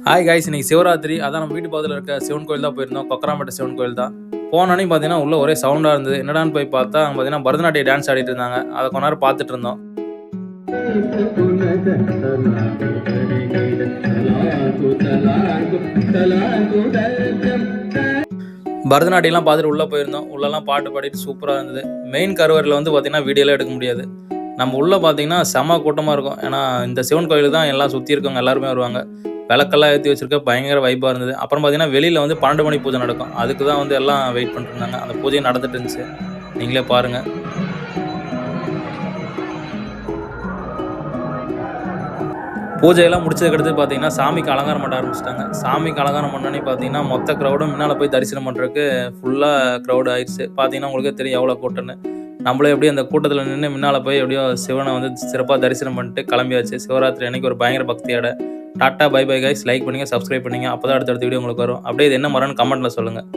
Hi guys, இன்னைக்கு சிவராத்திரி. அதான் நம்ம வீட்டு பக்கத்தில் இருக்க சிவன் கோயில் தான் போயிருந்தோம். கொக்கராம்பேட்டை சிவன் கோயில் தான். போனோன்னே பார்த்தீங்கன்னா உள்ள ஒரே சவுண்டாக இருந்தது. என்னடான்னு போய் பார்த்தா அங்கே பார்த்தீங்கன்னா பரதநாட்டிய டான்ஸ் ஆடிட்டு இருந்தாங்க. அதை கொஞ்ச நேரம் பார்த்துட்டு இருந்தோம். பரதநாட்டியம்லாம் பார்த்துட்டு உள்ளே போயிருந்தோம். உள்ளெல்லாம் பாட்டு பாடிட்டு சூப்பராக இருந்தது. மெயின் கருவறையில் வந்து பார்த்தீங்கன்னா வீடியோலாம் எடுக்க முடியாது. நம்ம உள்ளே பார்த்தீங்கன்னா செம கூட்டமாக இருக்கும். ஏன்னா இந்த சிவன் கோயிலுக்கு தான் எல்லாம் சுற்றி இருக்கவங்க எல்லாருமே வருவாங்க. விளக்கெல்லாம் ஏற்றி வச்சிருக்க பயங்கர வைப்பாக இருந்தது. அப்புறம் பார்த்தீங்கன்னா வெளியில் வந்து 12 மணி பூஜை நடக்கும். அதுக்கு தான் வந்து எல்லாம் வெயிட் பண்ணிட்டுருந்தாங்க. அந்த பூஜையும் நடந்துட்டு இருந்துச்சு. நீங்களே பாருங்கள். பூஜையெல்லாம் முடிச்சதுக்கடுத்து பார்த்தீங்கன்னா சாமிக்கு அலங்காரம் பண்ண ஆரம்பிச்சிட்டாங்க. சாமிக்கு அலங்காரம் பண்ணோன்னே பார்த்தீங்கன்னா மொத்த க்ரௌடும் முன்னால் போய் தரிசனம் பண்ணுறதுக்கு ஃபுல்லாக க்ரௌட் ஆயிடுச்சு. பார்த்தீங்கன்னா உங்களுக்கே தெரியும் எவ்வளோ கூட்டம்னு. நம்மளே எப்படியும் அந்த கூட்டத்தில் நின்று முன்னால் போய் எப்படியோ சிவனை வந்து சிறப்பாக தரிசனம் பண்ணிட்டு கிளம்பியாச்சு. சிவராத்திரி அன்னைக்கு ஒரு பயங்கர பக்தியோட. Tata bye bye guys. Like பண்ணுங்கள், சப்ஸ்கிரைப் பண்ணுங்கள். அப்போ தான் அடுத்தடுத்த வீடியோ உங்களுக்கு வரும். அப்படியே இது என்ன மரம்னு கமெண்ட்டில் சொல்லுங்கள்.